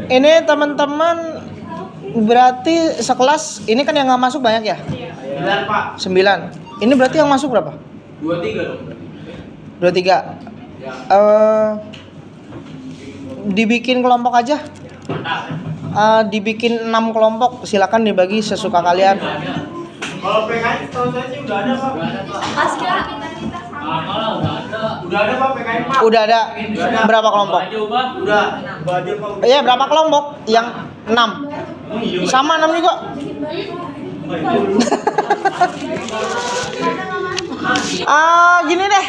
Ini teman-teman berarti sekelas ini kan yang nggak masuk banyak ya? 9 Pak. 9. Ini berarti yang masuk berapa? 23 dong. 23. Ya. Dibikin kelompok aja. Dibikin 6 kelompok. Silakan dibagi sesuka kalian. Kalau PKI tahu saya sih udah ada Pak. Pas kira Udah ada Pak PKI Pak. Udah ada. Berapa kelompok? Udah. Baju Pak. Iya, berapa kelompok? Yang 6. Sama 6 juga. Gini deh.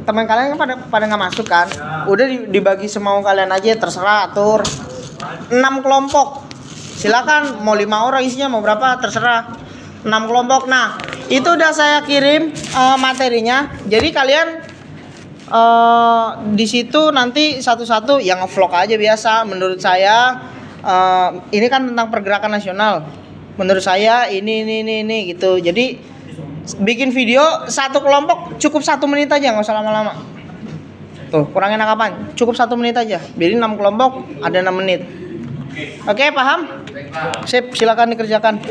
Teman kalian kan pada nggak masuk kan? Udah dibagi semau kalian aja, terserah atur. 6 kelompok. Silakan mau 5 orang isinya mau berapa terserah. 6 kelompok. Nah, itu udah saya kirim materinya. Jadi kalian di situ nanti satu-satu yang nge-vlog aja biasa. Menurut saya ini kan tentang pergerakan nasional. Menurut saya ini gitu. Jadi bikin video satu kelompok cukup 1 menit aja, nggak usah lama-lama. Tuh, kurang enak apaan? Cukup 1 menit aja. Jadi 6 kelompok ada 6 menit. Oke, paham? Sip, silakan dikerjakan.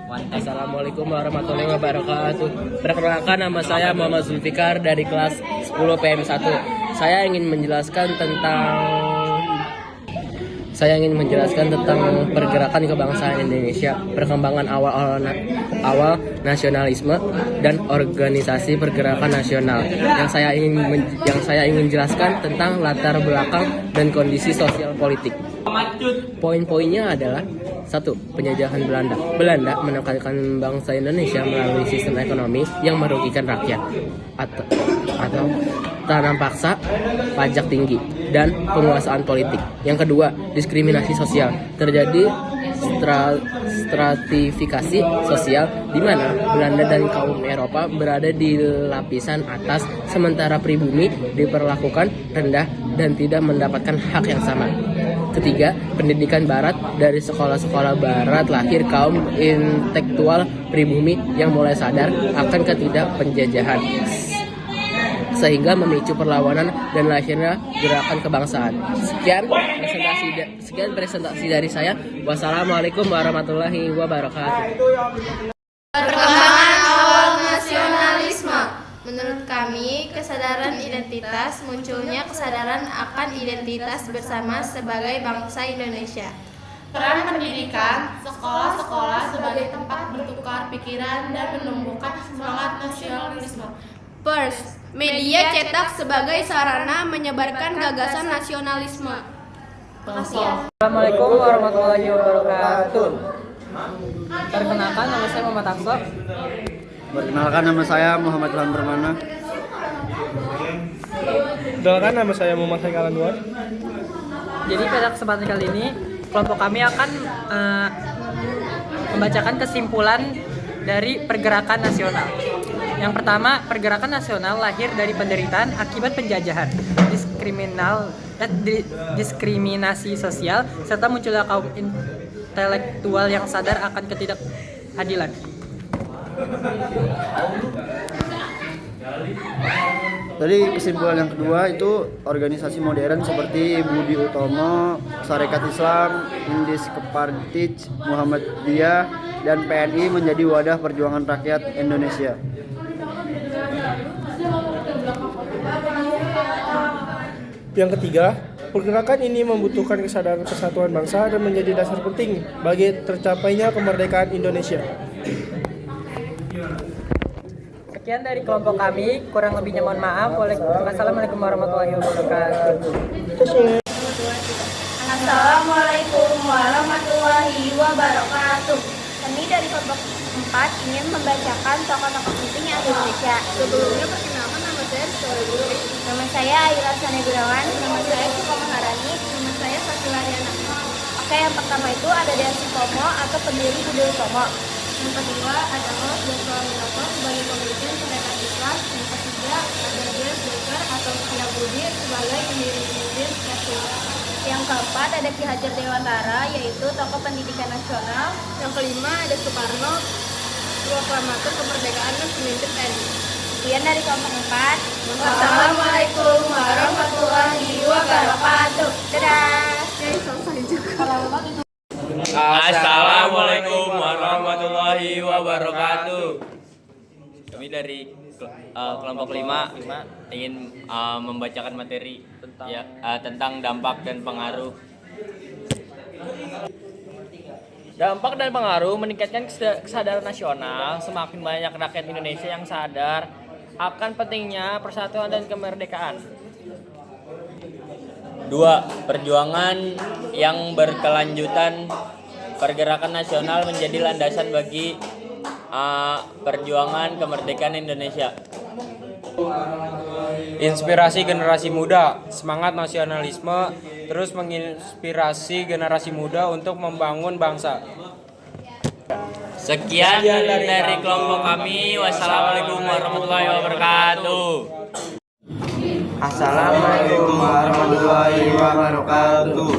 Assalamualaikum warahmatullahi wabarakatuh. Perkenalkan, nama saya Muhammad Zulfikar dari kelas 10 PM1. Saya ingin menjelaskan tentang pergerakan kebangsaan Indonesia, perkembangan awal nasionalisme dan organisasi pergerakan nasional. Yang saya ingin jelaskan tentang latar belakang dan kondisi sosial politik. Poin-poinnya adalah: 1. Penjajahan Belanda. Belanda menekankan bangsa Indonesia melalui sistem ekonomi yang merugikan rakyat atau tanam paksa, pajak tinggi, dan penguasaan politik. Yang kedua, diskriminasi sosial. Terjadi stratifikasi sosial di mana Belanda dan kaum Eropa berada di lapisan atas, sementara pribumi diperlakukan rendah dan tidak mendapatkan hak yang sama. Ketiga, pendidikan barat. Dari sekolah-sekolah barat lahir kaum intelektual pribumi yang mulai sadar akan ketidakpenjajahan, sehingga memicu perlawanan dan lahirnya gerakan kebangsaan. Sekian presentasi dari saya. Wassalamualaikum warahmatullahi wabarakatuh. perkembangan awal nasionalisme. Menurut kami, kesadaran identitas munculnya kesadaran akan identitas bersama sebagai bangsa Indonesia. Peran pendidikan, sekolah-sekolah sebagai tempat bertukar pikiran dan menumbuhkan semangat nasionalisme. First, media cetak sebagai sarana menyebarkan gagasan nasionalisme. Assalamualaikum warahmatullahi wabarakatuh. Perkenalkan, nama saya Muhammad Akso. Perkenalkan, nama saya Muhammad Ilham Permana. Perkenalkan, nama saya Muhammad Haikal Anwar. Jadi pada kesempatan kali ini kelompok kami akan membacakan kesimpulan dari pergerakan nasional. Yang pertama, pergerakan nasional lahir dari penderitaan akibat penjajahan, diskriminasi sosial, serta munculnya kaum intelektual yang sadar akan ketidakadilan. Dari kesimpulan yang kedua itu organisasi modern seperti Budi Utomo, Sarekat Islam, Indis Kepartij, Muhammadiyah, dan PNI menjadi wadah perjuangan rakyat Indonesia. Yang ketiga, pergerakan ini membutuhkan kesadaran kesatuan bangsa dan menjadi dasar penting bagi tercapainya kemerdekaan Indonesia. Sekian dari kelompok kami, kurang lebihnya mohon maaf. Wassalamualaikum warahmatullahi wabarakatuh. Assalamualaikum warahmatullahi wabarakatuh. Kami dari kelompok 4 ingin membacakan tokoh-tokoh penting Indonesia. Sebelumnya perkenalkan, nama saya Rizky. Nama saya Aira Sane Gunawan. Nama saya Suko Maharani. Nama saya Fasila Yana. Oke, yang pertama itu ada Desi Tomo atau pendiri Budi Utomo. Yang kedua ada Os Joshua Minoto sebagai pemimpin Sarekat Islam. Yang ketiga ada James Baker atau Tia Budi sebagai pendiri PSI. Yang keempat ada Ki Hajar Dewantara, yaitu tokoh pendidikan nasional. Yang kelima ada Soekarno, proklamator kemerdekaan dan pemimpin TNI. Sekian dari kelompok 4. Wassalamualaikum warahmatullahi wabarakatuh. Dadah. dari kelompok 5 ingin membacakan materi tentang dampak dan pengaruh. Dampak dan pengaruh meningkatkan kesadaran nasional. Semakin banyak rakyat Indonesia yang sadar akan pentingnya persatuan dan kemerdekaan. 2. Perjuangan yang berkelanjutan. Pergerakan nasional menjadi landasan bagi perjuangan kemerdekaan Indonesia. Inspirasi generasi muda, semangat nasionalisme terus menginspirasi generasi muda untuk membangun bangsa. Sekian dari kelompok kami. Wassalamualaikum warahmatullahi wabarakatuh. Assalamualaikum warahmatullahi wabarakatuh.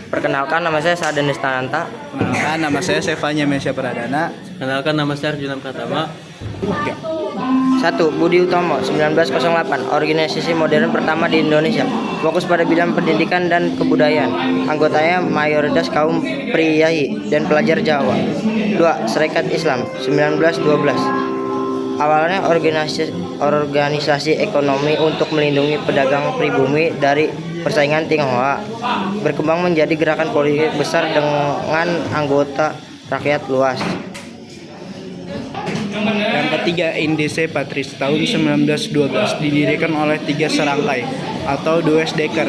Perkenalkan, nama saya Saden Nistananta. Perkenalkan, nama saya Sevanya Mesya Pradana. Kenalkan, nama saya Arjuna Pratama. 1. Budi Utomo, 1908, organisasi modern pertama di Indonesia. Fokus pada bidang pendidikan dan kebudayaan. Anggotanya mayoritas kaum priyayi dan pelajar Jawa. 2. Serikat Islam, 1912. Awalnya organisasi ekonomi untuk melindungi pedagang pribumi dari persaingan Tionghoa. Berkembang menjadi gerakan politik besar dengan anggota rakyat luas. Yang ketiga, Indese Patris tahun 1912 didirikan oleh 3 serangkai atau Dues Deker,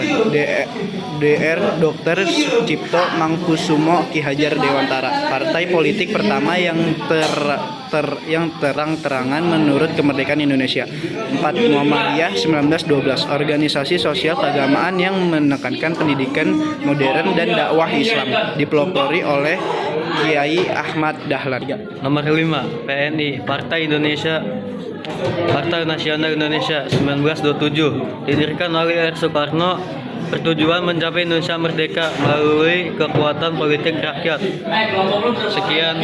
Dr. Sucipto Mangkusumo Ki Hajar Dewantara, partai politik pertama yang terang-terangan menurut kemerdekaan Indonesia. 4. Muhammadiyah 1912, organisasi sosial keagamaan yang menekankan pendidikan modern dan dakwah Islam, dipelopori oleh Kiai Ahmad Dahlan. Nomor 5, PNI, Partai Nasional Indonesia 1927, didirikan oleh R. Soekarno, bertujuan mencapai Indonesia merdeka melalui kekuatan politik rakyat. Sekian.